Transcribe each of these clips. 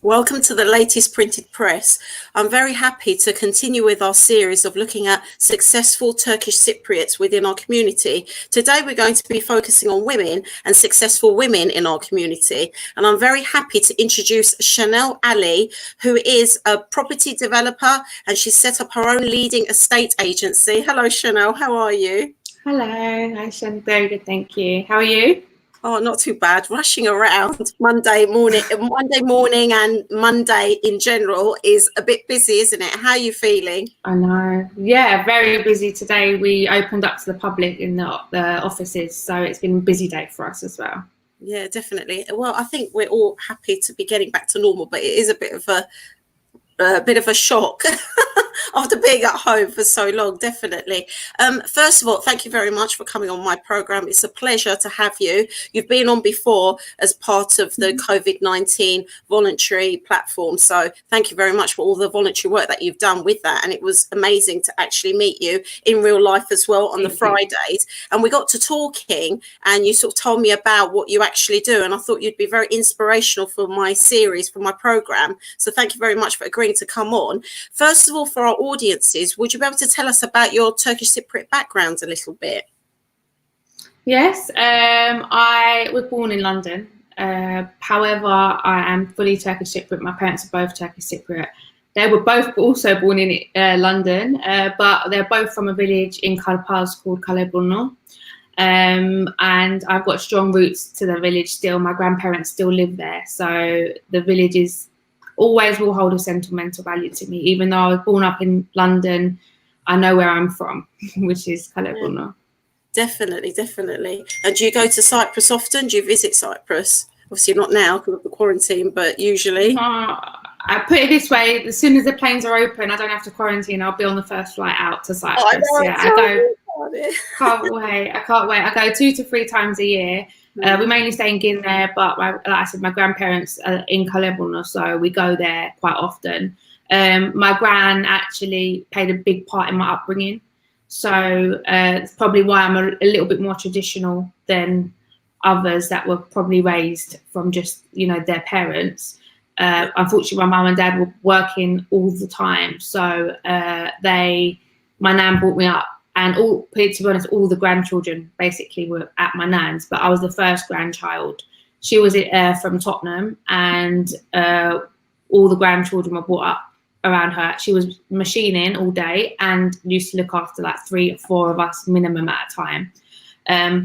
Welcome to the latest printed press. I'm very happy to continue with our series of looking at successful Turkish Cypriots within our community. Today we're going to be focusing on women and successful women in our community. And I'm very happy to introduce Chanel Ali, who is a property developer, and she's set up her own leading estate agency. Hello, Chanel. How are you? Hello, hi Shan. Very good, thank you. How are you? Oh, not too bad. Rushing around Monday morning and Monday in general is a bit busy, isn't it? How are you feeling? I know. Yeah, very busy today. We opened up to the public in the offices, so it's been a busy day for us as well. Yeah, definitely. Well, I think we're all happy to be getting back to normal, but it is a bit of a shock after being at home for so long, definitely. First of all, thank you very much for coming on my program. It's a pleasure to have you. You've been on before as part of the COVID-19 voluntary platform. So thank you very much for all the voluntary work that you've done with that. And it was amazing to actually meet you in real life as well on the Fridays. And we got to talking and you sort of told me about what you actually do. And I thought you'd be very inspirational for my series, for my program. So thank you very much for agreeing to come on. First of all, for our audiences, would you be able to tell us about your Turkish Cypriot background a little bit? Yes, I was born in London. However, I am fully Turkish Cypriot. My parents are both Turkish Cypriot. They were both also born in London, but they're both from a village in Karpaz called Kaleburnu. And I've got strong roots to the village still. My grandparents still live there. So the village is always will hold a sentimental value to me. Even though I was born up in London, I know where I'm from, which is Kaleburnu. Yeah. Definitely. And do you go to Cyprus often? Do you visit Cyprus? Obviously not now because of the quarantine, but usually. I put it this way: as soon as the planes are open, I don't have to quarantine. I'll be on the first flight out to Cyprus. I can't wait. I go 2 to 3 times a year. We mainly stay in Guinea, but like I said, my grandparents are in Kaleburnu, so we go there quite often. My gran actually played a big part in my upbringing, so it's probably why I'm a little bit more traditional than others that were probably raised from just their parents. Unfortunately, my mum and dad were working all the time, so my nan brought me up. And to be honest, all the grandchildren basically were at my nan's, but I was the first grandchild. She was from Tottenham, and all the grandchildren were brought up around her. She was machining all day and used to look after like 3 or 4 of us minimum at a time.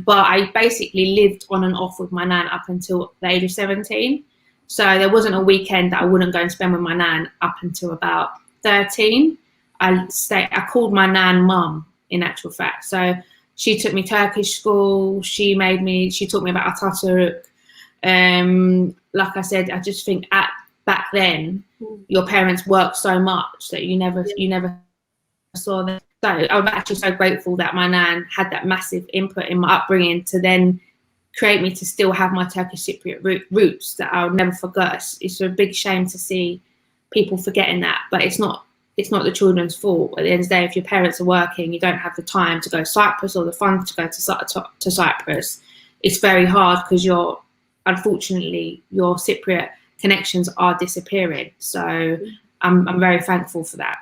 But I basically lived on and off with my nan up until the age of 17. So there wasn't a weekend that I wouldn't go and spend with my nan up until about 13. I called my nan mum, in actual fact. So she took me Turkish school. She taught me about Atatürk. Like I said, I just think back then, your parents worked so much that you never saw them. So I'm actually so grateful that my nan had that massive input in my upbringing to then create me to still have my Turkish Cypriot roots that I'll never forget. It's a big shame to see people forgetting that, but it's not the children's fault. At the end of the day, if your parents are working, you don't have the time to go to Cyprus or the funds to go to Cyprus. It's very hard because unfortunately, your Cypriot connections are disappearing. So I'm very thankful for that.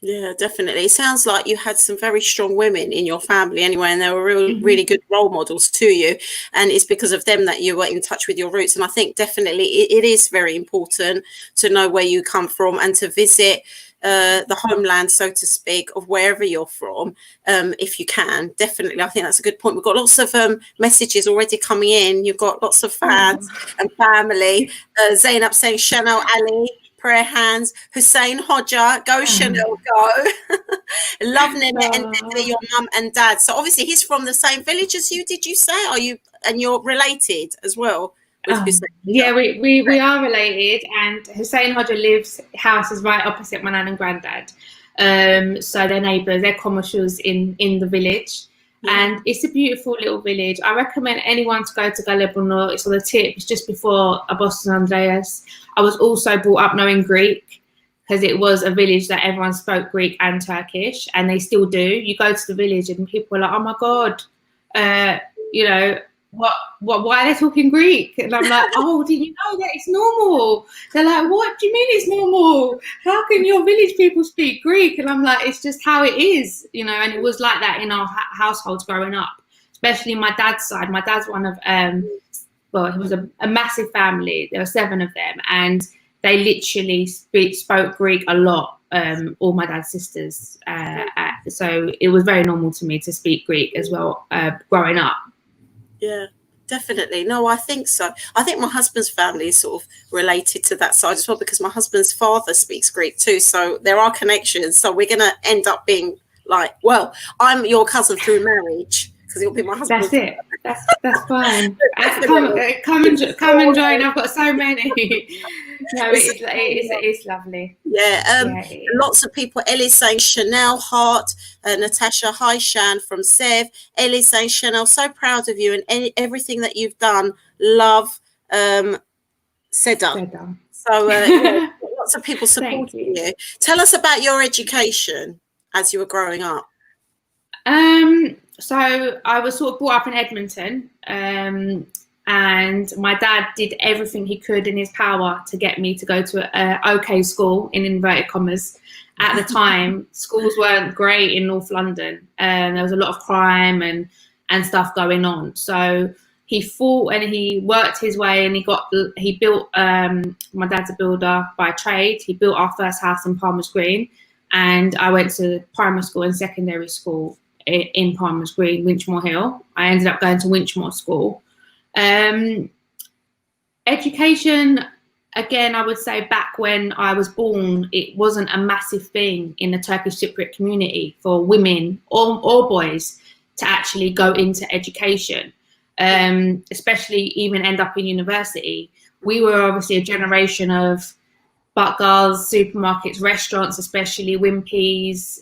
Yeah, definitely. It sounds like you had some very strong women in your family anyway, and they were really good role models to you. And it's because of them that you were in touch with your roots. And I think definitely it is very important to know where you come from and to visit the homeland, so to speak, of wherever you're from, if you can. Definitely, I think that's a good point. We've got lots of messages already coming in. You've got lots of fans and family. Zainab saying, Chanel Ali, prayer hands. Hussein Hodja, go Chanel, go. Love Nene and your mum and dad. So obviously he's from the same village as you, did you say? You're related as well? Yeah, we are related, and Hussein Hodja house is right opposite my nan and granddad. So they're neighbours, they're commercials in the village. And it's a beautiful little village. I recommend anyone to go to Kaleburnu. It's on the tip. It's just before Boston Andreas. I was also brought up knowing Greek because it was a village that everyone spoke Greek and Turkish, and they still do. You go to the village and people are like, oh my God, why are they talking Greek? And I'm like, oh, did you know that it's normal? They're like, what do you mean it's normal? How can your village people speak Greek? And I'm like, it's just how it is, you know. And it was like that in our households growing up, especially my dad's side. My dad's one of, well, it was a massive family. There were 7 of them, and they literally spoke Greek a lot. All my dad's sisters. So it was very normal to me to speak Greek as well, growing up. Yeah, definitely. No, I think so. I think my husband's family is sort of related to that side as well, because my husband's father speaks Greek too. So there are connections. So we're going to end up being like, well, I'm your cousin through marriage, because he'll be my husband. That's it. That's fine. Come and join. I've got so many. No, it's lovely. Yeah. Lots of people. Ellie's saying Chanel heart. Natasha, hi Shan from Sev. Ellie's saying Chanel, so proud of you and everything that you've done. Love, Seda. So yeah, lots of people supporting you. Tell us about your education as you were growing up. So I was sort of brought up in Edmonton, and my dad did everything he could in his power to get me to go to an okay school, in inverted commas. At the time, schools weren't great in North London, and there was a lot of crime and stuff going on. So he fought and he worked his way, and he built. My dad's a builder by trade. He built our first house in Palmer's Green, and I went to primary school and secondary school in Palmer's Green, Winchmore Hill. I ended up going to Winchmore School. Education, again, I would say back when I was born, it wasn't a massive thing in the Turkish Cypriot community for women or boys to actually go into education, especially even end up in university. We were obviously a generation of Butgars, supermarkets, restaurants, especially Wimpy's,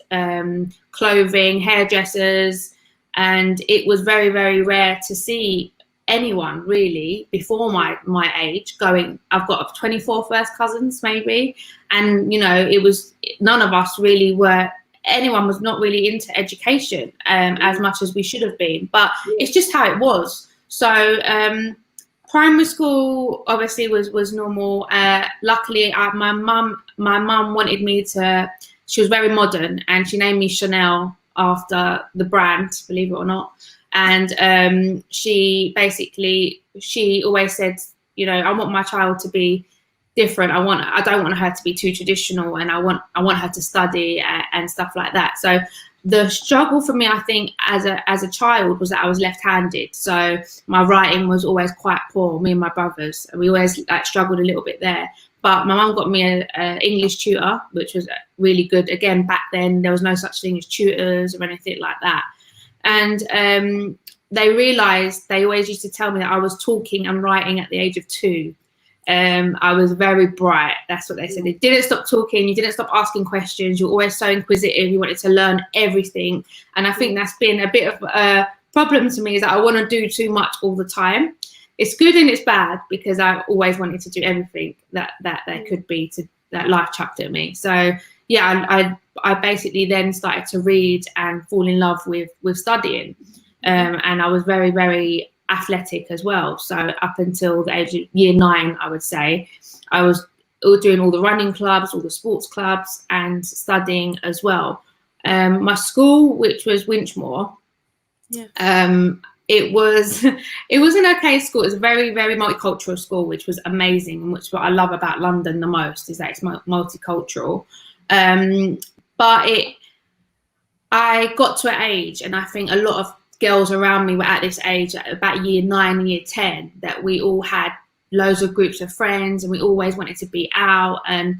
clothing, hairdressers, and it was very, very rare to see anyone really before my age going. I've got 24 first cousins maybe, and you know, it was none of us really were. Anyone was not really into education as much as we should have been, but it's just how it was. So. Primary school obviously was normal. Luckily, my mum wanted me to. She was very modern, and she named me Chanel after the brand, believe it or not. And she always said, you know, I want my child to be different. I don't want her to be too traditional, and I want her to study and stuff like that. So the struggle for me, I think, as a child, was that I was left-handed. So my writing was always quite poor. Me and my brothers, we always struggled a little bit there. But my mum got me an English tutor, which was really good. Again, back then there was no such thing as tutors or anything like that. And they realised, they always used to tell me that I was talking and writing at the age of 2. I was very bright. That's what they said. They didn't stop talking. You didn't stop asking questions. You're always so inquisitive. You wanted to learn everything. And I think that's been a bit of a problem to me, is that I want to do too much all the time. It's good and it's bad, because I always wanted to do everything that there could be that life chucked at me. So yeah, I basically then started to read and fall in love with studying. And I was very, very athletic as well. So up until the age of year 9, I would say, I was doing all the running clubs, all the sports clubs, and studying as well. My school, which was Winchmore, it was an okay school. It was a very, very multicultural school, which was amazing, and which what I love about London the most, is that it's multicultural. But I got to an age, and I think a lot of girls around me were at this age, at about year 9 and year 10, that we all had loads of groups of friends, and we always wanted to be out, and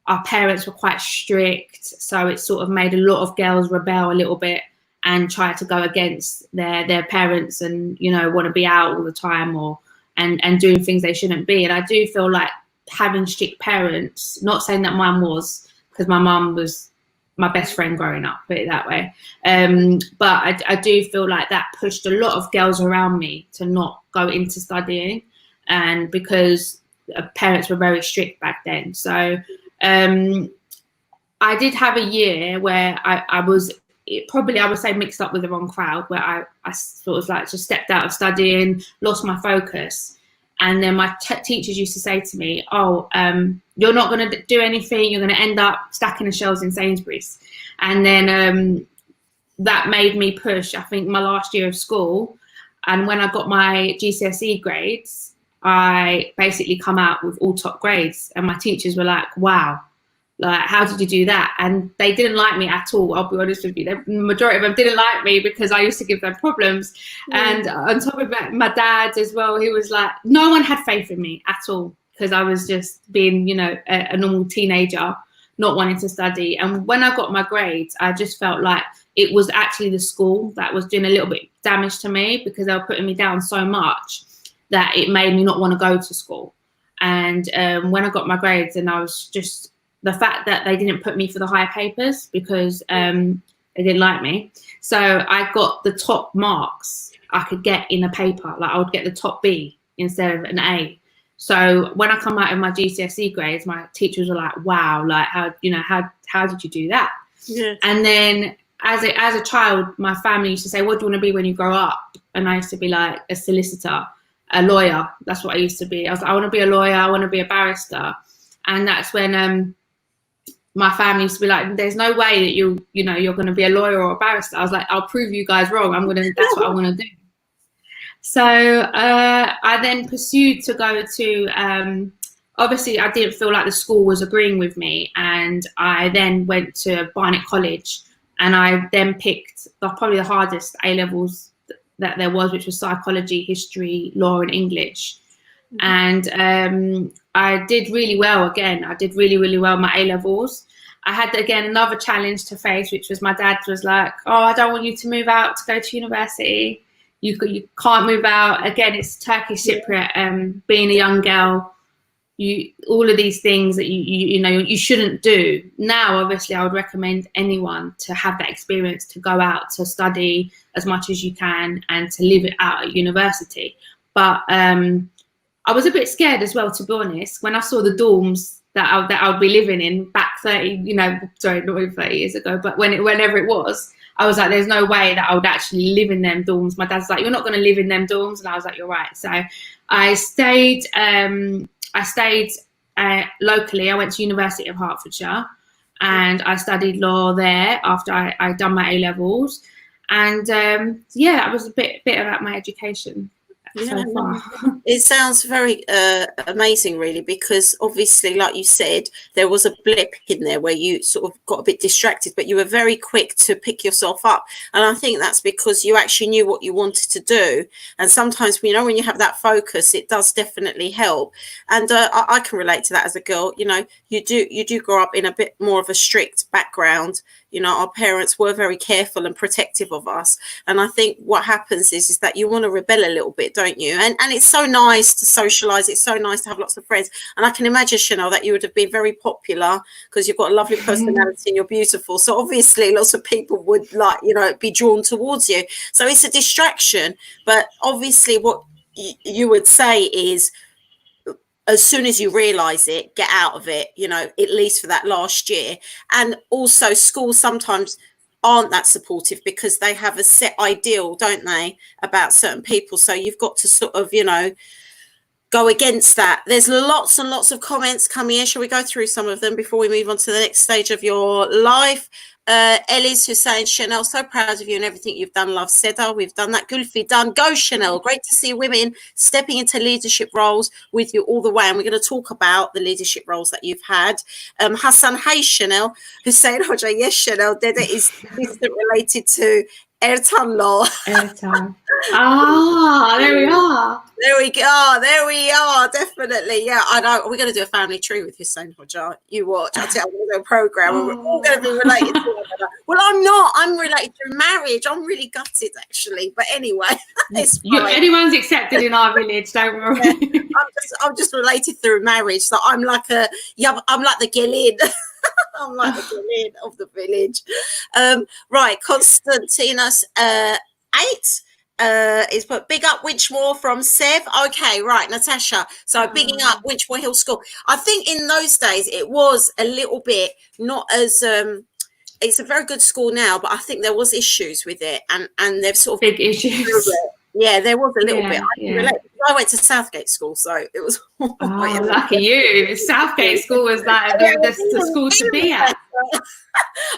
our parents were quite strict, so it sort of made a lot of girls rebel a little bit and try to go against their parents, and, you know, want to be out all the time, or and doing things they shouldn't be. And I do feel like having strict parents, not saying that mine was, because my mum was my best friend growing up, put it that way. But I do feel like that pushed a lot of girls around me to not go into studying, and because parents were very strict back then. So I did have a year where I was it probably, I would say, mixed up with the wrong crowd, where I sort of like just stepped out of studying, lost my focus. And then my teachers used to say to me, oh, you're not going to do anything. You're going to end up stacking the shelves in Sainsbury's. And then that made me push, I think, my last year of school. And when I got my GCSE grades, I basically come out with all top grades. And my teachers were like, wow, like, how did you do that? And they didn't like me at all. I'll be honest with you. The majority of them didn't like me because I used to give them problems. And on top of that, my dad as well, he was like, no one had faith in me at all, because I was just being, you know, a normal teenager, not wanting to study. And when I got my grades, I just felt like it was actually the school that was doing a little bit damage to me, because they were putting me down so much that it made me not want to go to school. And when I got my grades, and I was just, the fact that they didn't put me for the higher papers because they didn't like me. So I got the top marks I could get in a paper. Like, I would get the top B instead of an A. So when I come out of my GCSE grades, my teachers were like, wow, like, how did you do that? Yeah. And then as a child, my family used to say, what do you want to be when you grow up? And I used to be like a solicitor, a lawyer. That's what I used to be. I was like, I want to be a lawyer. I want to be a barrister. And that's when my family used to be like, there's no way that you're going to be a lawyer or a barrister. I was like, I'll prove you guys wrong. That's what I want to do. So I then pursued to go to, obviously I didn't feel like the school was agreeing with me. And I then went to Barnet College, and I then picked probably the hardest A-levels that there was, which was psychology, history, law, and English. And I did really well again. I did really, really well my A-levels. I had, again, another challenge to face, which was my dad was like, oh, I don't want you to move out to go to university. You can't move out. Again, it's Turkish Cypriot, being a young girl, all of these things that you shouldn't do. Now, obviously, I would recommend anyone to have that experience, to go out to study as much as you can and to live it out at university. But I was a bit scared as well, to be honest, when I saw the dorms that I would be living in back 30, sorry, not even 30 years ago, but whenever it was, I was like, there's no way that I would actually live in them dorms. My dad's like, you're not going to live in them dorms. And I was like, you're right. So I stayed locally. I went to University of Hertfordshire, and I studied law there after I'd done my A-levels. And that was a bit about my education. So far. It sounds very amazing, really, because obviously, like you said, there was a blip in there where you sort of got a bit distracted, but you were very quick to pick yourself up. And I think that's because you actually knew what you wanted to do. And sometimes, when you have that focus, it does definitely help. And I can relate to that as a girl. You do grow up in a bit more of a strict background. Our parents were very careful and protective of us. And I think what happens is that you want to rebel a little bit, don't you? And it's so nice to socialize. It's so nice to have lots of friends. And I can imagine, Chanel, that you would have been very popular because you've got a lovely personality and you're beautiful. So obviously lots of people would be drawn towards you. So it's a distraction. But obviously what you would say is, as soon as you realize it, get out of it, at least for that last year. And also schools sometimes aren't that supportive because they have a set ideal, don't they, about certain people. So you've got to sort of, go against that. There's lots and lots of comments coming in. Shall we go through some of them before we move on to the next stage of your life? Ellie's who's saying, Chanel, so proud of you and everything you've done, love. Seda, we've done that. Gulfi, done. Go, Chanel. Great to see women stepping into leadership roles with you all the way. And we're going to talk about the leadership roles that you've had. Hassan, hey, Chanel, who's saying, Hoja, yes, Chanel, Dede is related to Ertan law. Ertan. There we are. There we are. Definitely. Yeah, I know. We're going to do a family tree with Hussein Hoja. You watch. I'll tell you, we're going to do a program. We're all going to be related to one another. Well, I'm not. I'm related through marriage. I'm really gutted, actually. But anyway, it's fine. Anyone's accepted in our village. Don't worry. Yeah, I'm just related through marriage. So I'm like the Gilid. I'm like the Gilid of the village. Right, Constantinos 8. Is put big up Winchmore from Sev. Okay, right, Natasha. So bigging up Winchmore Hill School. I think in those days it was a little bit not as it's a very good school now, but I think there was issues with it, and they've sort of big issues. Yeah, there was a little bit. I can Yeah. relate. I went to Southgate School, so it was. Oh, lucky you! Southgate School was like the school to be at.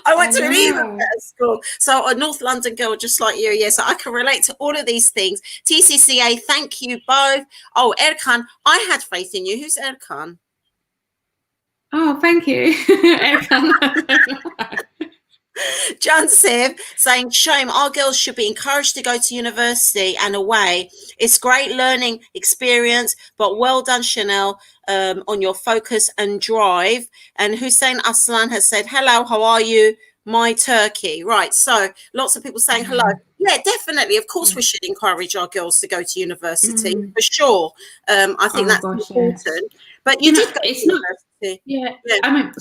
I went to an even better school, so a North London girl just like you. Yeah, so I can relate to all of these things. TCCA, thank you both. Oh, Erkan, I had faith in you. Who's Erkan? Oh, thank you, Erkan. John Siv saying, shame, our girls should be encouraged to go to university and away. It's great learning experience, but well done, Chanel, on your focus and drive. And Hussein Aslan has said, hello, how are you? My Turkey. Right. So lots of people saying hello. Yeah, definitely. Of course, we should encourage our girls to go to university for sure. I think that's important. Yes. But you did go to university. Yeah. I mean,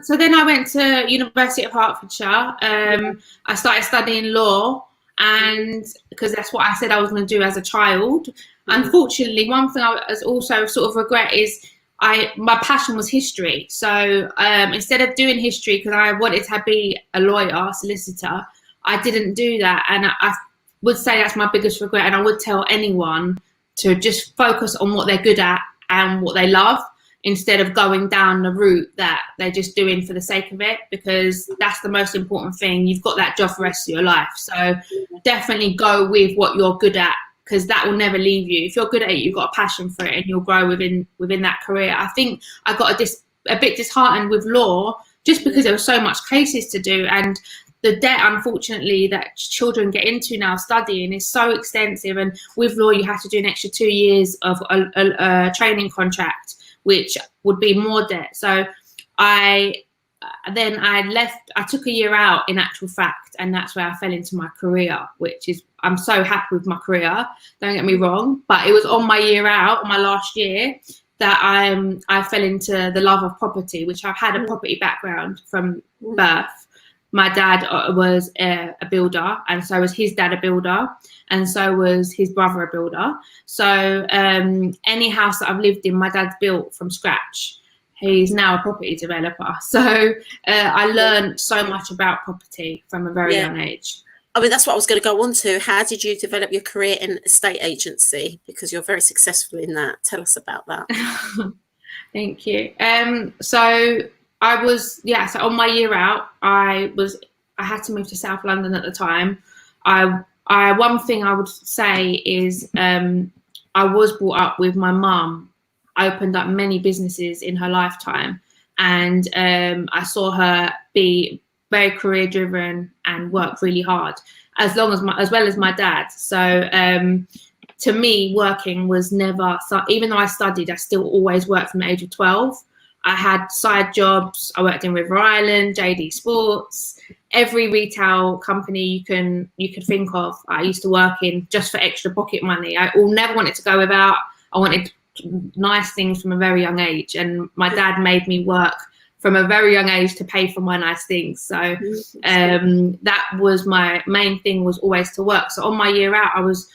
so then I went to University of Hertfordshire. I started studying law, and because that's what I said I was going to do as a child. Unfortunately, one thing I also sort of regret is my passion was history. So instead of doing history, because I wanted to be a lawyer, solicitor, I didn't do that, and I would say that's my biggest regret. And I would tell anyone to just focus on what they're good at and what they love, instead of going down the route that they're just doing for the sake of it, because that's the most important thing. You've got that job for the rest of your life. So definitely go with what you're good at, because that will never leave you. If you're good at it, you've got a passion for it, and you'll grow within that career. I think I got a bit disheartened with law, just because there were so much cases to do, and the debt, unfortunately, that children get into now studying is so extensive. And with law, you have to do an extra 2 years of a training contract, which would be more debt. So I left, I took a year out in actual fact, and that's where I fell into my career, which is, I'm so happy with my career, don't get me wrong, but it was on my year out, my last year, that I fell into the love of property, which I've had a property background from birth. My dad was a builder, and so was his dad a builder, and so was his brother a builder. So any house that I've lived in, my dad's built from scratch. He's now a property developer. So I learned so much about property from a very young age. I mean, that's what I was going to go on to. How did you develop your career in estate agency? Because you're very successful in that. Tell us about that. Thank you. So I was, so on my year out, I had to move to South London at the time. One thing I would say is I was brought up with my mum, opened up many businesses in her lifetime, and I saw her be very career driven and work really hard, as well as my dad. So to me, working was never, even though I studied, I still always worked from the age of 12. I had side jobs. I worked in River Island, JD Sports, every retail company you could think of. I used to work in just for extra pocket money. I never wanted to go without. I wanted nice things from a very young age, and my dad made me work from a very young age to pay for my nice things. So that was my main thing, was always to work. So on my year out, I was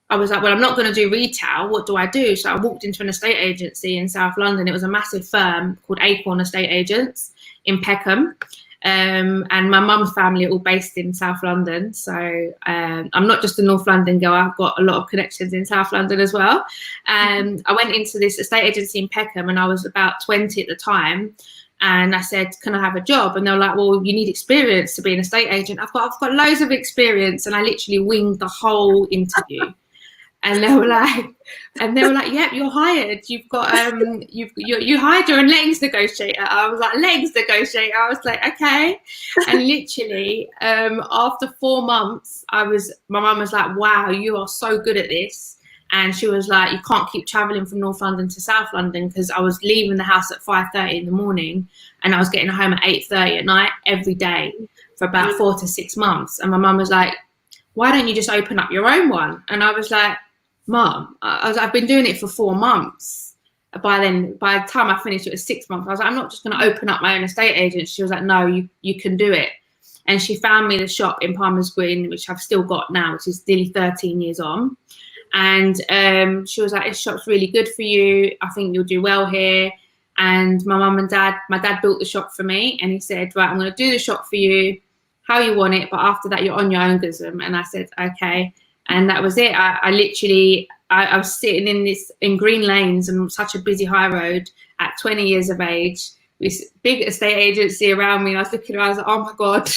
like, well, I'm not going to do retail. What do I do? So I walked into an estate agency in South London. It was a massive firm called Acorn Estate Agents in Peckham. And my mum's family are all based in South London. So I'm not just a North London girl. I've got a lot of connections in South London as well. And I went into this estate agency in Peckham, and I was about 20 at the time. And I said, can I have a job? And they were like, well, you need experience to be an estate agent. I've got loads of experience. And I literally winged the whole interview. And they were like, yep, you're hired. You've got, you hired, you're a lettings negotiator. I was like, lettings negotiator. I was like, okay. And literally, after 4 months, my mum was like, wow, you are so good at this. And she was like, you can't keep traveling from North London to South London, because I was leaving the house at 5:30 in the morning, and I was getting home at 8:30 at night every day for about 4 to 6 months. And my mum was like, why don't you just open up your own one? And I was like, Mum, I've been doing it for 4 months. By the time I finished, it was 6 months. I was like, I'm not just going to open up my own estate agent. She was like, no, you can do it. And she found me the shop in Palmer's Green, which I've still got now, which is nearly 13 years on. And she was like, this shop's really good for you. I think you'll do well here. And my dad built the shop for me, and he said, right, I'm going to do the shop for you how you want it, but after that you're on your own, Guzum. And I said, okay. And that was it. I literally was sitting in Green Lanes and such a busy high road at 20 years of age, this big estate agency around me. And I was looking around, I was like, oh my God,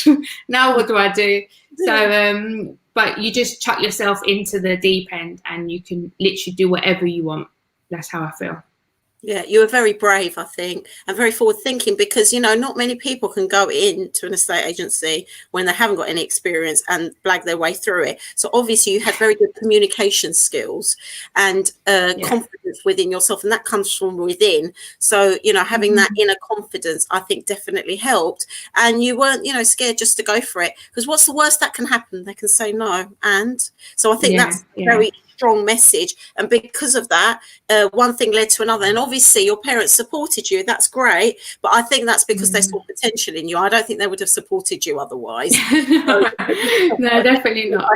now what do I do? So, but you just chuck yourself into the deep end and you can literally do whatever you want. That's how I feel. Yeah, you were very brave, I think, and very forward thinking, because, you know, not many people can go into an estate agency when they haven't got any experience and blag their way through it. So obviously you had very good communication skills and confidence within yourself, and that comes from within. So, you know, having that inner confidence, I think, definitely helped. And you weren't, you know, scared just to go for it, because what's the worst that can happen? They can say no. And so I think that's very strong message. And because of that, one thing led to another, and obviously your parents supported you. That's great, but I think that's because they saw potential in you. I don't think they would have supported you otherwise. No, definitely not.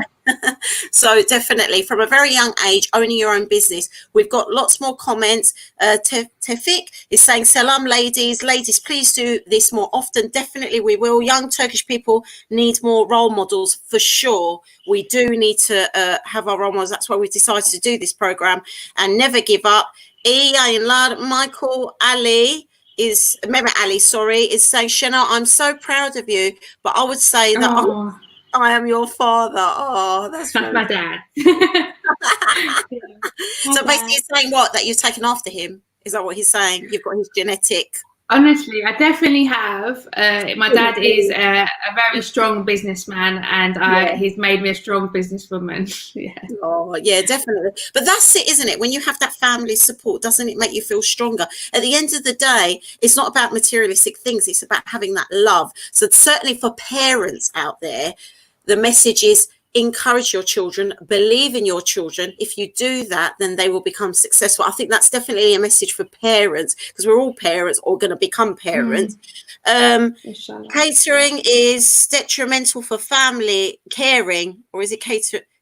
So definitely from a very young age, owning your own business. We've got lots more comments. Tefik is saying, salam ladies, please do this more often. Definitely we will. Young Turkish people need more role models for sure. We do need to have our role models. That's why we decided to do this program, and never give up. Michael Ali is saying, Shana, I'm so proud of you, but I would say that I am your father. Oh, that's my dad. So basically he's saying what? That you've taken after him? Is that what he's saying? You've got his genetic... Honestly, I definitely have. My dad is a very strong businessman, and he's made me a strong businesswoman. Oh, yeah, definitely. But that's it, isn't it? When you have that family support, doesn't it make you feel stronger? At the end of the day, it's not about materialistic things. It's about having that love. So certainly for parents out there, the message is encourage your children, believe in your children. If you do that, then they will become successful. I think that's definitely a message for parents, because we're all parents or going to become parents. Catering is detrimental for family caring, or is it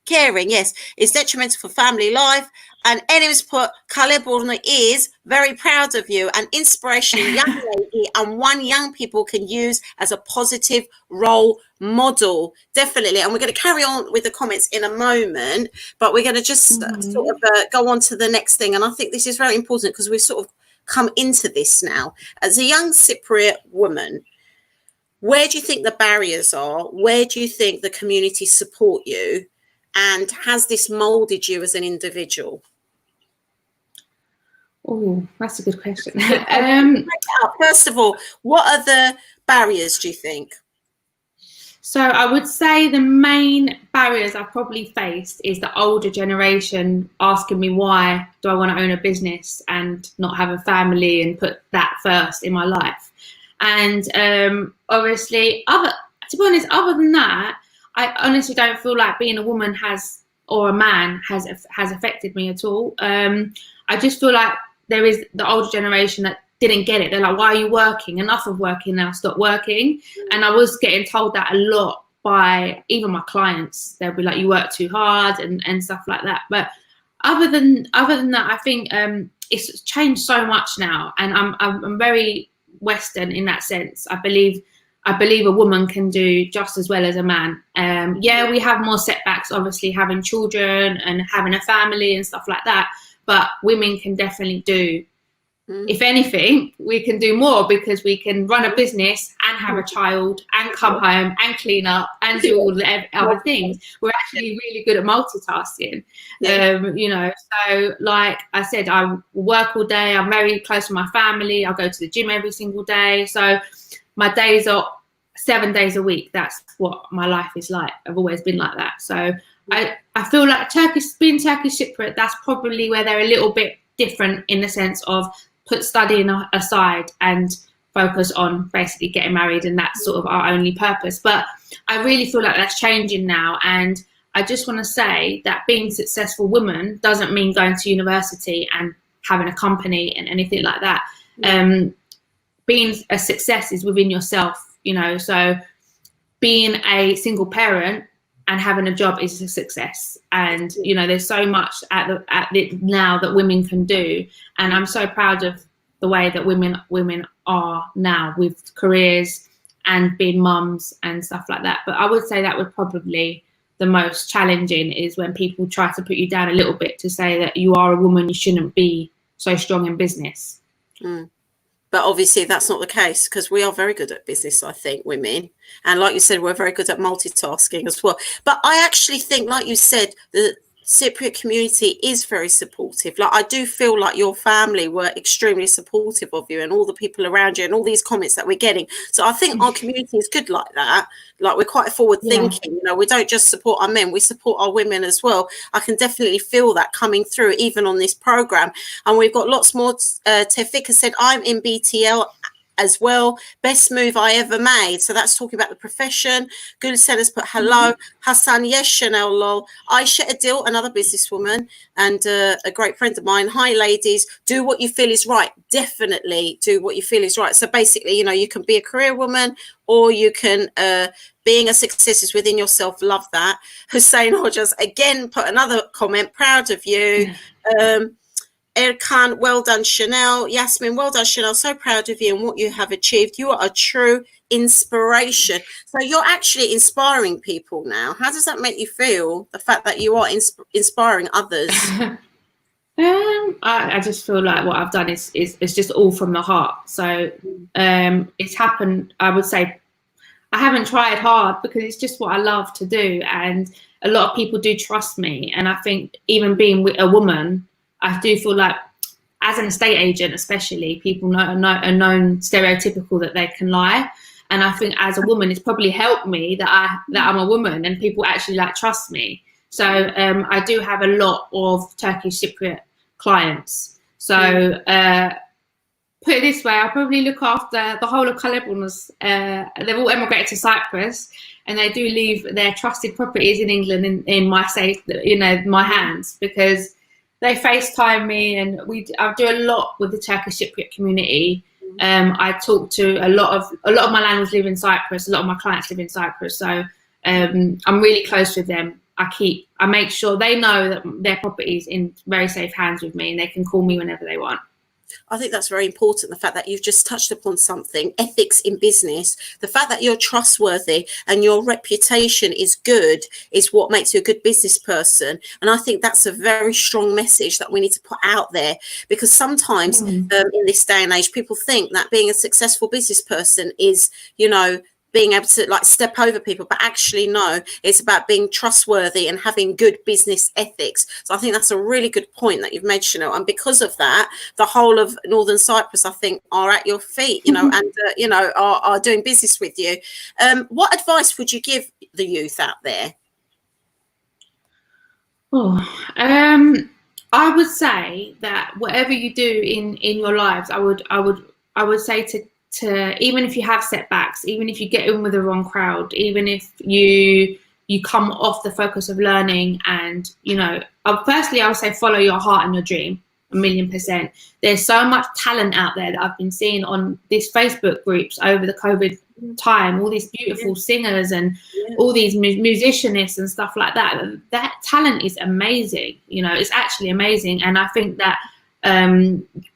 caring? Yes, it's detrimental for family life. And Enem's put, Caleb is very proud of you, an inspirational young lady, and one young people can use as a positive role model. Definitely. And we're going to carry on with the comments in a moment, but we're going to just sort of go on to the next thing. And I think this is very important, because we've sort of come into this now. As a young Cypriot woman, where do you think the barriers are? Where do you think the community support you? And has this molded you as an individual? Oh, that's a good question. First of all, what are the barriers, do you think? So I would say the main barriers I've probably faced is the older generation asking me, why do I want to own a business and not have a family and put that first in my life? And obviously, to be honest, other than that, I honestly don't feel like being a woman or a man has affected me at all. I just feel like there is the older generation that didn't get it. They're like, why are you working? Enough of working now, stop working. And I was getting told that a lot by even my clients. They'll be like, you work too hard and stuff like that. But other than that, I think it's changed so much now, and I'm very Western in that sense. I believe a woman can do just as well as a man. We have more setbacks, obviously, having children and having a family and stuff like that. But women can definitely do, if anything, we can do more, because we can run a business and have a child and come home and clean up and do all the other things. We're actually really good at multitasking. You know, so like I said, I work all day. I'm very close to my family. I go to the gym every single day. So my days are 7 days a week. That's what my life is like. I've always been like that. So I feel like being Turkish Cypriot, that's probably where they're a little bit different, in the sense of put studying aside and focus on basically getting married, and that's sort of our only purpose. But I really feel like that's changing now. And I just want to say that being a successful woman doesn't mean going to university and having a company and anything like that. Being a success is within yourself, you know. So being a single parent and having a job is a success. And you know, there's so much at now that women can do, and I'm so proud of the way that women are now with careers and being mums and stuff like that. But I would say that would probably the most challenging is when people try to put you down a little bit to say that you are a woman, you shouldn't be so strong in business. But obviously that's not the case, because we are very good at business, I think, women. And like you said, we're very good at multitasking as well. But I actually think, like you said, the Cypriot community is very supportive. Like, I do feel like your family were extremely supportive of you and all the people around you and all these comments that we're getting. So I think our community is good like that. Like, we're quite forward thinking, you know, we don't just support our men, we support our women as well. I can definitely feel that coming through even on this program. And we've got lots more. Tefika said, I'm in BTL as well. Best move I ever made. So that's talking about the profession. Gulsen has put hello. Hassan, yes, Chanel, lol. Aisha Adil, another businesswoman and a great friend of mine. Hi, ladies. Do what you feel is right. Definitely do what you feel is right. So basically, you know, you can be a career woman, or you can being a success is within yourself. Love that. Hussein Hodges again put another comment. Proud of you. Erkan, well done, Chanel. Yasmin, well done, Chanel. So proud of you and what you have achieved. You are a true inspiration. So you're actually inspiring people now. How does that make you feel, the fact that you are inspiring others? I just feel like what I've done is just all from the heart. So it's happened, I would say, I haven't tried hard because it's just what I love to do. And a lot of people do trust me. And I think even being a woman, I do feel like, as an estate agent especially, people are known stereotypical that they can lie. And I think as a woman, it's probably helped me that I'm a woman and people actually like trust me. So I do have a lot of Turkish Cypriot clients. So put it this way, I probably look after the whole of Kalebronus. They've all emigrated to Cyprus, and they do leave their trusted properties in England in my safe, my hands, because they FaceTime me, and I do a lot with the Turkish Cypriot community. I talk to a lot of my landlords live in Cyprus. A lot of my clients live in Cyprus, so I'm really close with them. I make sure they know that their property is in very safe hands with me, and they can call me whenever they want. I think that's very important, the fact that you've just touched upon something, ethics in business. The fact that you're trustworthy and your reputation is good is what makes you a good business person. And I think that's a very strong message that we need to put out there, because sometimes in this day and age, people think that being a successful business person is, being able to like step over people, but actually no, it's about being trustworthy and having good business ethics. So I think that's a really good point that you've made, Chanel. And because of that, the whole of Northern Cyprus, I think, are at your feet, and are doing business with you. What advice would you give the youth out there? I would say that whatever you do in your lives, I would say to even if you have setbacks, even if you get in with the wrong crowd, even if you come off the focus of learning, and firstly I would say follow your heart and your dream 1,000,000%. There's so much talent out there that I've been seeing on these Facebook groups over the COVID time, all these beautiful singers and all these musicianists and stuff like that. That talent is amazing, it's actually amazing. And I think that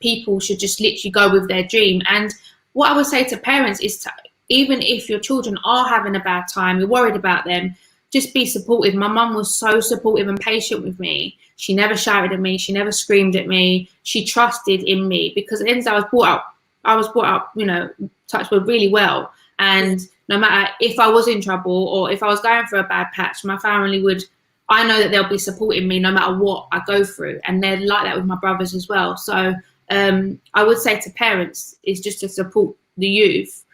people should just literally go with their dream. And what I would say to parents is, even if your children are having a bad time, you're worried about them, just be supportive. My mum was so supportive and patient with me. She never shouted at me. She never screamed at me. She trusted in me, because at the end I was brought up, touch wood, really well. And no matter if I was in trouble or if I was going through a bad patch, my family I know that they'll be supporting me no matter what I go through. And they're like that with my brothers as well. So I would say to parents is just to support the youth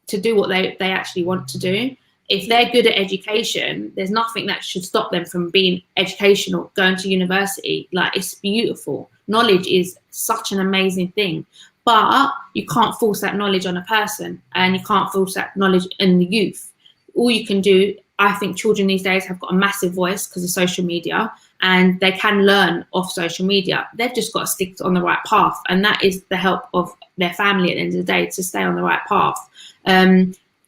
to do what they actually want to do. If they're good at education, there's nothing that should stop them from being educational, going to university. Like, it's beautiful. Knowledge is such an amazing thing, but you can't force that knowledge on a person, and you can't force that knowledge in the youth. All you can do, I think children these days have got a massive voice because of social media, and they can learn off social media. They've just got to stick on the right path, and that is the help of their family at the end of the day to stay on the right path.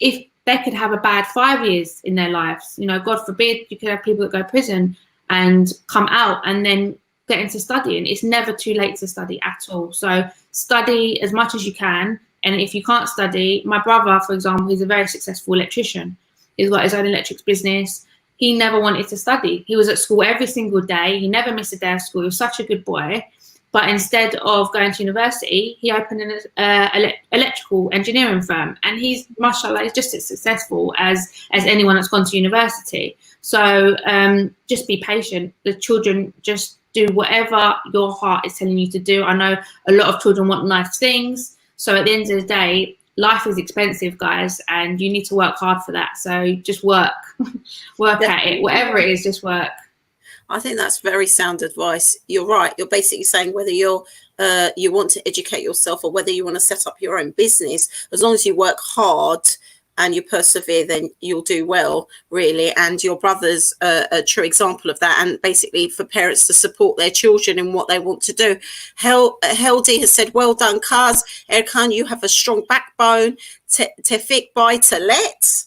If they could have a bad 5 years in their lives, God forbid, you could have people that go to prison and come out and then get into studying. It's never too late to study at all. So study as much as you can. And if you can't study, my brother, for example, he's a very successful electrician. He's got his own electrics business. He never wanted to study. He was at school every single day. He never missed a day of school. He was such a good boy. But instead of going to university, he opened an electrical engineering firm. And he's, mashallah, he's just as successful as anyone that's gone to university. So just be patient. The children, just do whatever your heart is telling you to do. I know a lot of children want nice things. So at the end of the day, life is expensive, guys, and you need to work hard for that. So just work, work at it, whatever it is, just work. I think that's very sound advice. You're right. You're basically saying whether you want to educate yourself or whether you want to set up your own business, as long as you work hard and you persevere, then you'll do well, really. And your brother's a true example of that. And basically for parents to support their children in what they want to do. Heldi has said, well done, Kaz. Erkan, you have a strong backbone. Tefik, buy to let.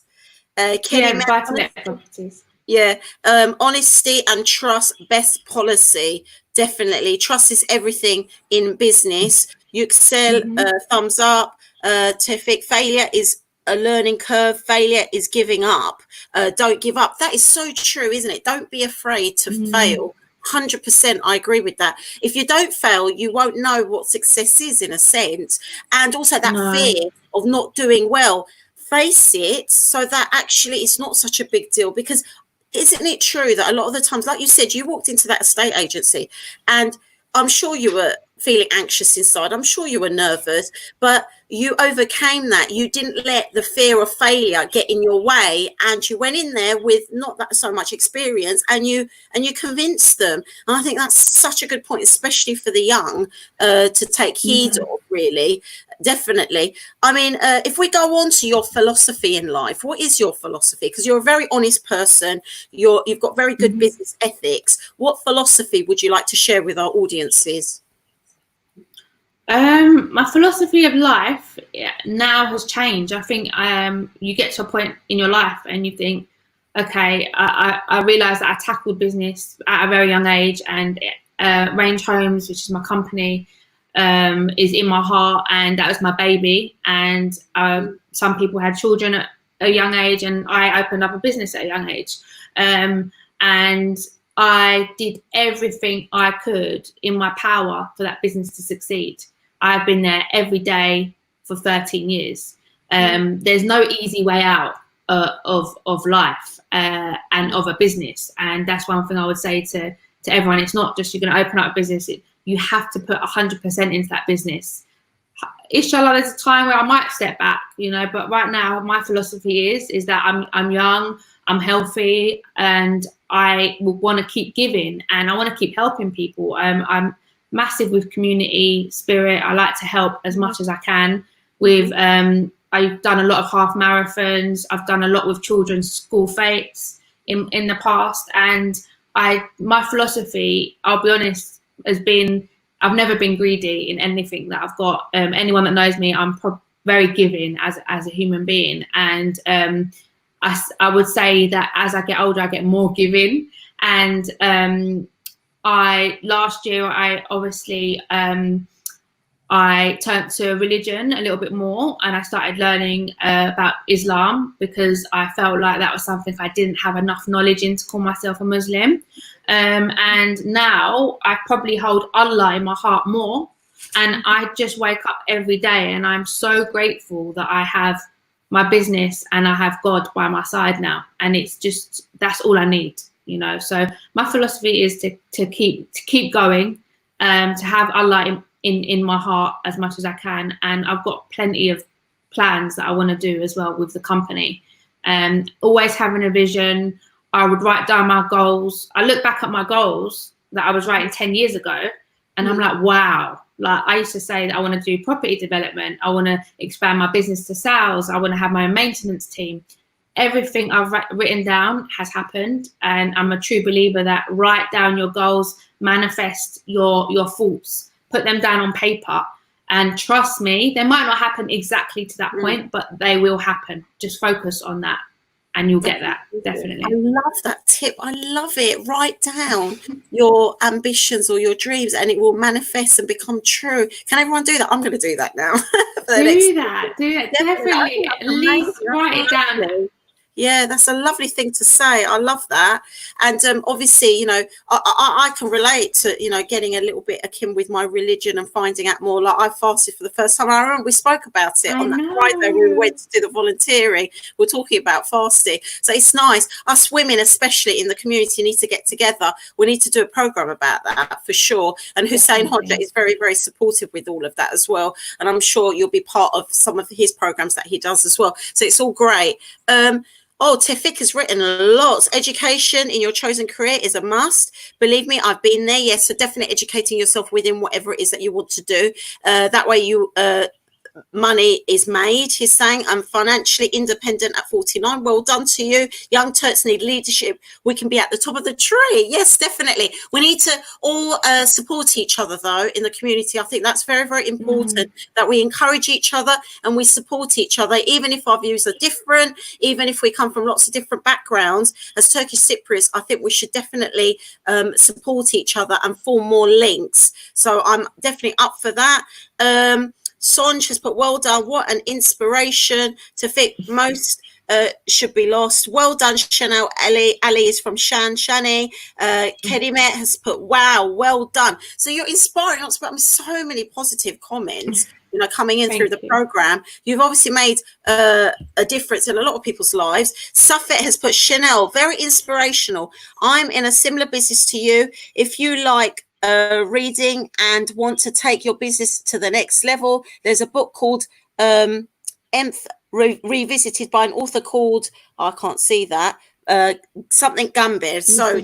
Yeah, buy to let properties. Yeah, honesty and trust, best policy. Definitely. Trust is everything in business. You excel, thumbs up. Tefik, failure is a learning curve. Failure is giving up. Don't give up. That is so true, isn't it? Don't be afraid to fail. 100%, I agree with that. If you don't fail, you won't know what success is, in a sense. And also that fear of not doing well. Face it so that actually it's not such a big deal, because isn't it true that a lot of the times, like you said, you walked into that estate agency and I'm sure you were feeling anxious inside. I'm sure you were nervous, but you overcame that. You didn't let the fear of failure get in your way, and you went in there with not that so much experience, and you convinced them. And I think that's such a good point, especially for the young, to take heed of, really. Definitely. I mean, if we go on to your philosophy in life, what is your philosophy? Because you're a very honest person. You've got very good business ethics. What philosophy would you like to share with our audiences? My philosophy of life now has changed. I think you get to a point in your life and you think, okay, I realised that I tackled business at a very young age, and Range Homes, which is my company, is in my heart, and that was my baby. And some people had children at a young age, and I opened up a business at a young age. And I did everything I could in my power for that business to succeed. I've been there every day for 13 years. There's no easy way out of life and of a business. And that's one thing I would say to everyone. It's not just you're going to open up a business. You have to put 100% into that business. Inshallah, there's a time where I might step back, but right now my philosophy is that I'm young, I'm healthy, and I will want to keep giving, and I want to keep helping people. I'm massive with community spirit. I like to help as much as I can with, I've done a lot of half marathons. I've done a lot with children's school fetes in the past. And my philosophy, I'll be honest, has been, I've never been greedy in anything that I've got. Anyone that knows me, I'm very giving as a human being. And I would say that as I get older, I get more giving. And last year, I obviously, I turned to religion a little bit more, and I started learning about Islam, because I felt like that was something I didn't have enough knowledge in to call myself a Muslim. And now I probably hold Allah in my heart more, and I just wake up every day and I'm so grateful that I have my business and I have God by my side now. And it's just, that's all I need, So my philosophy is to keep going, to have Allah in my heart as much as I can. And I've got plenty of plans that I want to do as well with the company. Always having a vision. I would write down my goals. I look back at my goals that I was writing 10 years ago, and I'm like, wow. Like, I used to say that I want to do property development. I want to expand my business to sales. I want to have my own maintenance team. Everything I've written down has happened. And I'm a true believer that write down your goals, manifest your thoughts, put them down on paper, and trust me, they might not happen exactly to that point, but they will happen. Just focus on that. and you'll get that, definitely. I love that tip. I love it. Write down your ambitions or your dreams and it will manifest and become true. Can everyone do that? I'm going to do that now. Do that. Definitely. At least write it down. Yeah, that's a lovely thing to say. I love that. And obviously, you know, I can relate to, you know, getting a little bit akin with my religion and finding out more. Like I fasted for the first time. I remember we spoke about it on that Friday when we went to do the volunteering. We're talking about fasting. So it's nice. Us women, especially in the community, need to get together. We need to do a program about that for sure. And Hussein Hodja is very, very supportive with all of that as well. And I'm sure you'll be part of some of his programs that he does as well. So it's all great. Oh, Tefik has written lots. Education in your chosen career is a must. Believe me, I've been there. Yes, so definitely educating yourself within whatever it is that you want to do. That way you money is made. He's saying, I'm financially independent at 49. Well done to you. Young Turks need leadership. We can be at the top of the tree. Yes, definitely. We need to all support each other, though, in the community. I think that's very, very important that we encourage each other and we support each other, even if our views are different, even if we come from lots of different backgrounds. As Turkish Cypriots, I think we should definitely support each other and form more links. So I'm definitely up for that. Sonj has put, well done, what an inspiration. To fit most should be lost. Well done, Chanel. Ali is from Shani. Kerimet has put, wow, well done. So you're inspiring us, but so many positive comments, you know, coming in through the program. You've obviously made a difference in a lot of people's lives. Safet has put, Chanel, very inspirational. I'm in a similar business to you. If you like reading and want to take your business to the next level, there's a book called Emph Revisited by an author called, I can't see that, something Gambir. So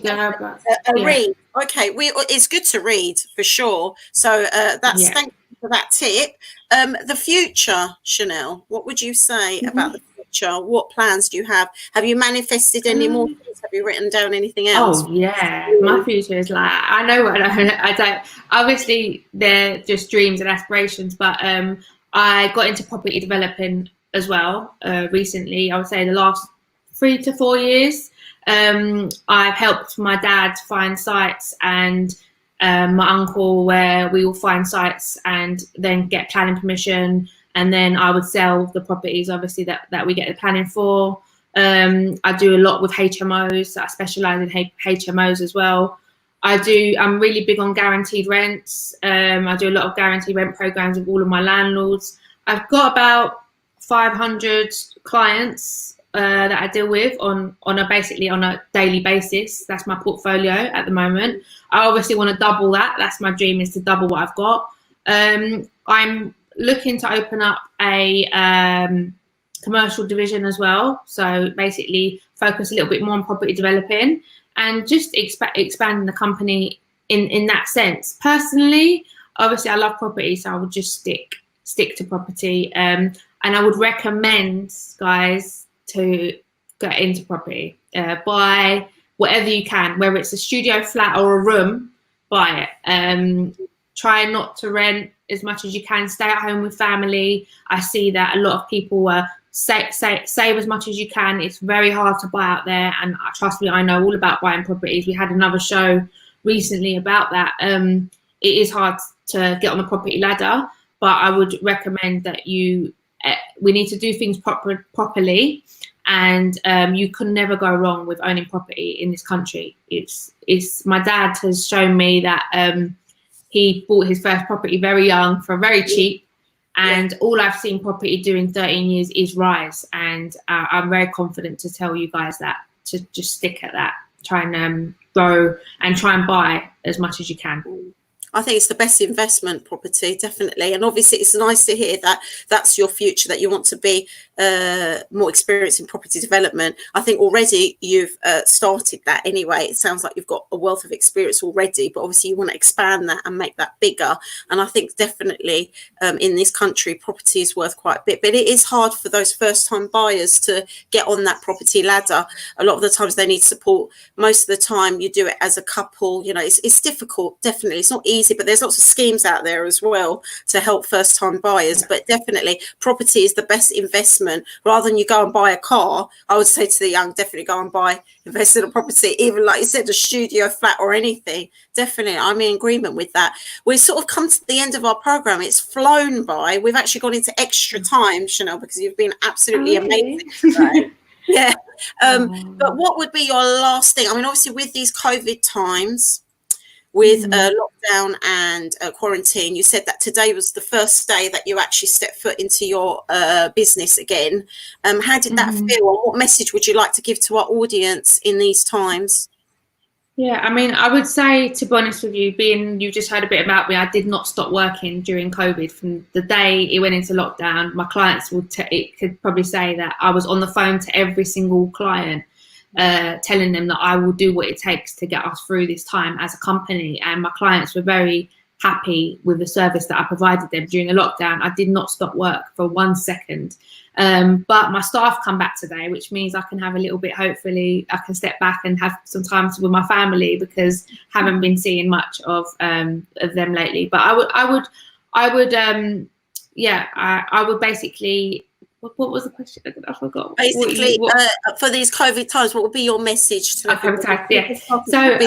read. Okay, it's good to read for sure. So thank you for that tip. The future, Chanel, what would you say about the future? What plans do you have? Have you manifested any more things? Have you written down anything else? Oh yeah, my future is like, I know what I don't. Obviously, they're just dreams and aspirations, but I got into property developing as well recently. I would say the last 3 to 4 years. I've helped my dad find sites and my uncle, where we will find sites and then get planning permission, and then I would sell the properties, obviously, that we get the planning for. I do a lot with HMOs, so I specialize in HMOs as well. I'm really big on guaranteed rents. I do a lot of guaranteed rent programs with all of my landlords. I've got about 500 clients that I deal with on a daily basis. That's my portfolio at the moment. I obviously want to double that. That's my dream, is to double what I've got. I'm looking to open up a commercial division as well. So basically focus a little bit more on property developing and just expanding the company in that sense. Personally, obviously I love property, so I would just stick to property. And I would recommend guys to get into property. Buy whatever you can, whether it's a studio flat or a room, buy it. Try not to rent as much as you can. Stay at home with family. I see that a lot of people save as much as you can. It's very hard to buy out there, and trust me, I know all about buying properties. We had another show recently about that. It is hard to get on the property ladder, but I would recommend that we need to do things properly, and you can never go wrong with owning property in this country. It's my dad has shown me that he bought his first property very young for very cheap. And all I've seen property do in 13 years is rise. And I'm very confident to tell you guys that, to just stick at that. Try and grow and try and buy as much as you can. I think it's the best investment, property, definitely. And obviously it's nice to hear that that's your future, that you want to be more experienced in property development. I think already you've started that anyway. It sounds like you've got a wealth of experience already, but obviously you want to expand that and make that bigger. And I think definitely in this country, property is worth quite a bit, but it is hard for those first time buyers to get on that property ladder. A lot of the times they need support. Most of the time you do it as a couple, you know, it's difficult. Definitely. It's not easy easy, but there's lots of schemes out there as well to help first-time buyers. But definitely, property is the best investment. Rather than you go and buy a car, I would say to the young, definitely go and invest in a property, even like you said, a studio flat or anything. Definitely, I'm in agreement with that. We've sort of come to the end of our program. It's flown by. We've actually gone into extra time, Chanel, because you've been absolutely amazing today. Yeah. But what would be your last thing? I mean, obviously with these COVID times, with lockdown and quarantine, you said that today was the first day that you actually stepped foot into your business again. How did that feel? And what message would you like to give to our audience in these times? Yeah, I mean, I would say, to be honest with you, you just heard a bit about me, I did not stop working during COVID. From the day it went into lockdown, my clients could probably say that I was on the phone to every single client, telling them that I will do what it takes to get us through this time as a company. And my clients were very happy with the service that I provided them during the lockdown. I did not stop work for 1 second. But my staff come back today, which means I can have a little bit, hopefully I can step back and have some time with my family, because I haven't been seeing much of them lately. But I would basically, what was the question? I forgot. Basically, for these COVID times, what would be your message to everyone? Yeah. So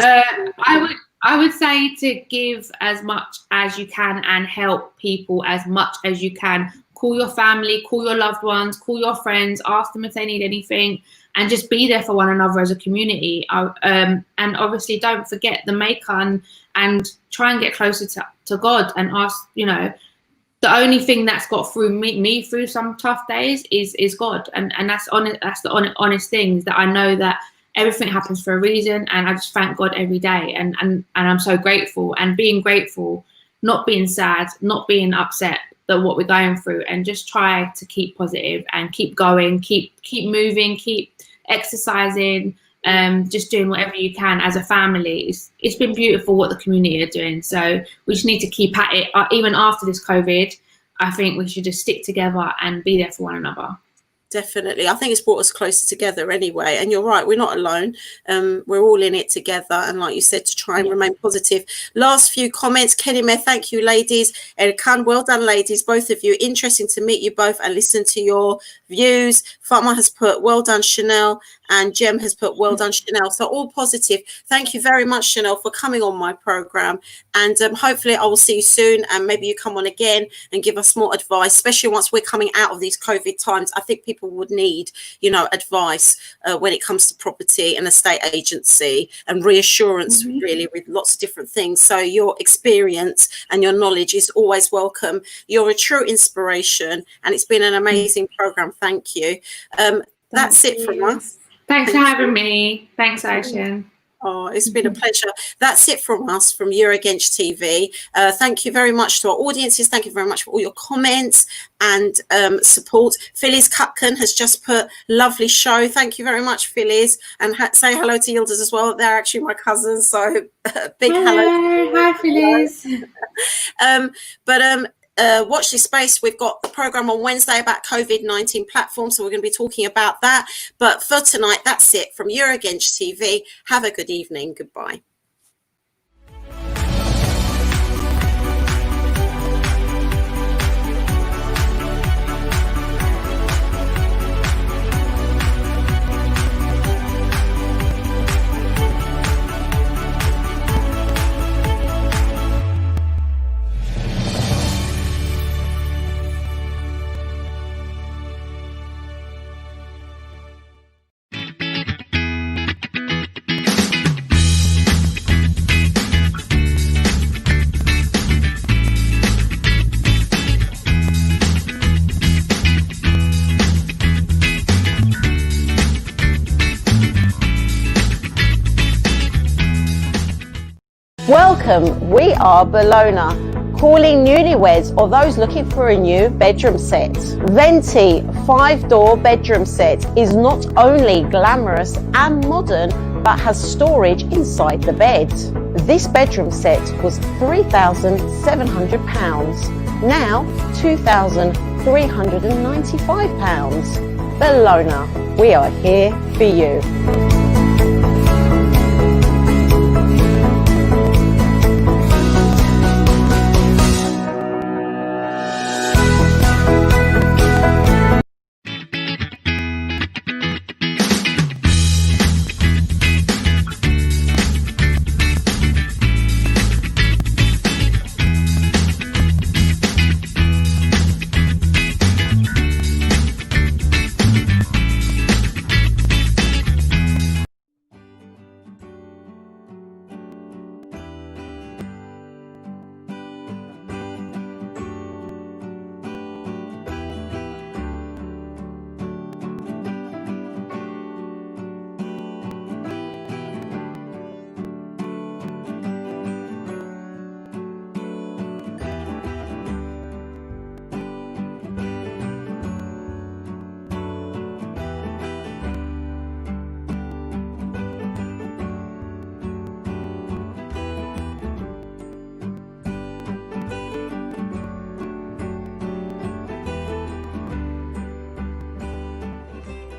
I would say to give as much as you can and help people as much as you can. Call your family, call your loved ones, call your friends, ask them if they need anything, and just be there for one another as a community. And obviously don't forget the maker, and try and get closer to God, and ask, the only thing that's got through me through some tough days is God. And that's the honest thing, is that I know that everything happens for a reason, and I just thank God every day. And I'm so grateful, and being grateful, not being sad, not being upset that what we're going through, and just try to keep positive and keep going, keep moving, keep exercising, just doing whatever you can as a family. It's been beautiful what the community are doing. So we just need to keep at it. Even after this COVID, I think we should just stick together and be there for one another. Definitely. I think it's brought us closer together anyway. And you're right, we're not alone. We're all in it together. And like you said, to try and remain positive. Last few comments. Kenime, thank you, ladies. Erkan, well done, ladies, both of you. Interesting to meet you both and listen to your views. Fatma has put, well done, Chanel. And Jem has put, well done, Chanel. So all positive. Thank you very much, Chanel, for coming on my program. And hopefully I will see you soon. And maybe you come on again and give us more advice, especially once we're coming out of these COVID times. I think people would need, advice when it comes to property and estate agency, and reassurance, really, with lots of different things. So your experience and your knowledge is always welcome. You're a true inspiration, and it's been an amazing program. Thank you. That's it from us. Thanks for having me. Thanks, Aisha. Oh, it's been a pleasure. That's it from us from Eurogench TV. Thank you very much to our audiences. Thank you very much for all your comments and support. Phyllis Cutkin has just put, lovely show. Thank you very much, Phyllis. And say hello to Yildiz as well. They're actually my cousins, so big hello. Hi, Phyllis. Watch this space. We've got a program on Wednesday about COVID-19 platforms, so we're going to be talking about that. But for tonight, that's it from Eurogench TV. Have a good evening. Goodbye. Welcome, we are Bologna, calling newlyweds or those looking for a new bedroom set. Venti 5-door bedroom set is not only glamorous and modern, but has storage inside the bed. This bedroom set was £3,700, now £2,395. Bologna, we are here for you.